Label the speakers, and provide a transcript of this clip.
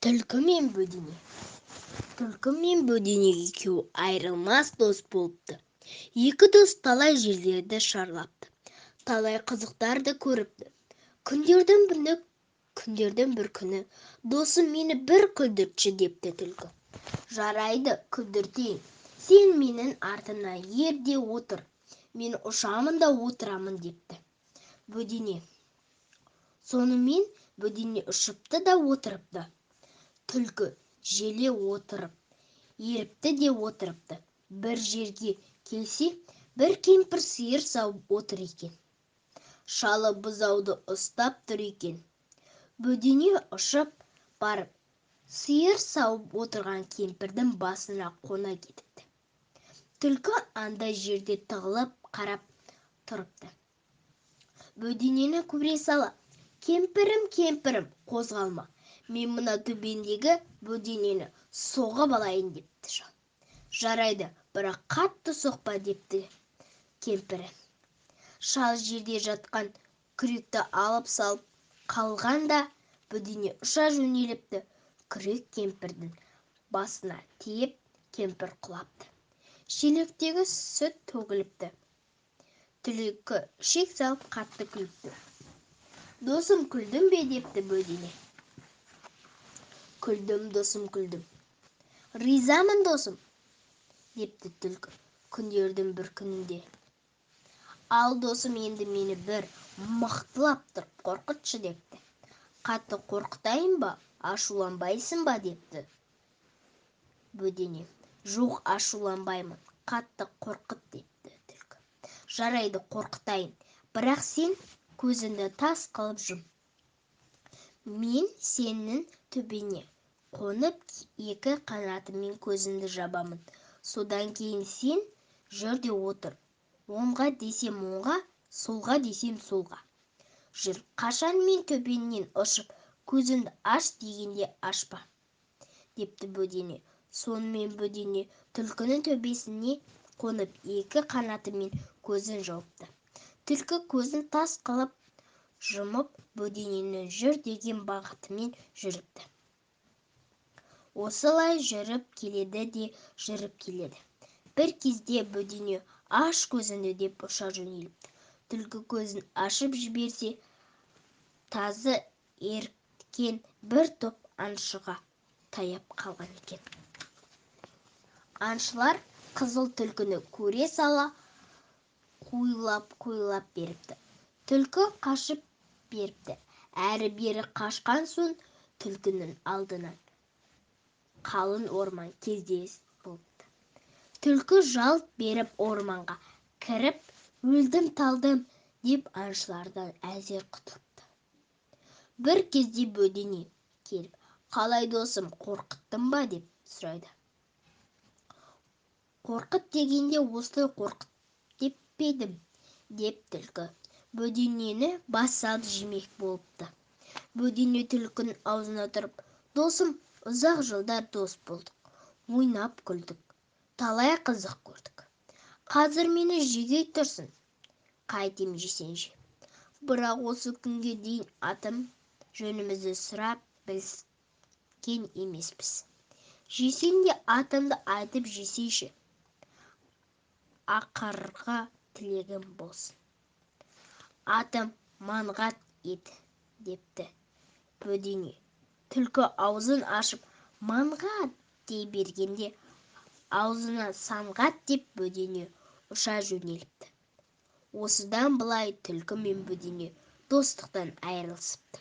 Speaker 1: Түлкі мен бөдене. Түлкі мен бөдене екеуі айрылмас дос болыпты. Екі дос талай жерлерді шарлапты, талай қызықтарды көріпті. Күндердің бір күні, досым мені бір күлдіртші депті түлкі. Жарайды, күлдіртейін, сен менің артымнан ерде отыр, мен ұшамын да отырамын депті бөдене. Сонымен бөдене ұшыпты да отырыпты. Түлкі желе отырып, еріпті де отырыпты. Бір жерге келсе, бір кемпір сиыр сауып отыр екен. Шалы бұзауды ұстап тұр екен. Бөдене ұшып барып, сиыр сауып отырған кемпірдің басына қона кетіпті. Түлкі андай жерде тығылып қарап тұрыпты. Бөденені көре сала: «Кемпірім, кемпірім, қозғалма, мен мына төбеңдегі бөденені соғып алайын» депті шал. «Жарайды, бірақ қатты соқпа» депті кемпірі. Шал жерде жатқан күректі алып салып қалғанда бөдене ұша жөнеліпті. Күрек кемпірдің басына тиіп, кемпір құлапты. Шелектегі сүт төгіліпті. Түлкі шек салып қатты күліпті. «Досым, күлдің бе?» депті бөдене. «Күлдім, досым, күлдім. Ризамын, досым» депті түлкі күндердің бір күнінде. «Ал, досым, енді мені бір мықтылап тұрып қорқытшы» депті. «Қатты қорқытайын ба, ашуланбайсың ба?» депті бөдене. «Жоқ, ашуланбаймын, қатты қорқыт» депті түлкі. «Жарайды, қорқытайын, бірақ сен көзіңді тас қылып жұм. Мен сенің төбеңе қонып, екі қанатыммен көзіңді жабамын. Содан кейін сен жүр де отыр. Оңға десем оңға, солға десем солға. Жүр, қашан мен төбеңнен ұшып, көзіңді аш дегенде ашпа» депті бөдене. Сонымен бөдене түлкінің төбесіне қонып, екі қанатымен көзін жауыпты. Түлкі көзін тас қылып жұмып, бөденені жүр деген бағытымен жүріпті. Осылай жүріп келеді де жүріп келеді. Бір кезде бөдене аш көзіңді деп ұша жөнеліпті. Түлкі көзін ашып жіберсе, тазы еріткен бір топ аңшыға таяп қалған екен. Аңшылар қызыл түлкіні көре сала қойлап беріпті. Түлкі қашып беріпті. Әрі-бері қашқан соң түлкінің алдынан қалың орман кездес болыпты. Түлкі жалт беріп орманға кіріп, өлдім-талдым деп аңшылардан әзер құтылыпты. Бір кезде бөдене келіп: «Қалай, досым, қорқыттың ба?» деп сұрайды. «Қорқыт дегенде осылай қорқыт деп пе-едім» деп түлкі бөденені бас салып жемек болыпты. Бөдене түлкінің аузына тұрып: «Досым, ұзақ жылдар дос болдық, ойнап күлдік, талай қызық көрдік. Қазір мені жегей тұрсың, қайтем жесең же. Бірақ осы күнге дейін атым жөнімізді сұрап біліскен емеспіз. Жесең де атымды айтып жесейші, ақырғы тілегім болсын». «Атым Маңғат еді» депті бөдене. Түлкі аузын ашып «Маңғат» дей бергенде, аузына «Самғат» деп бөдене ұша жөнеліпті. Осыдан былай түлкі мен бөдене достықтан айырылысыпты.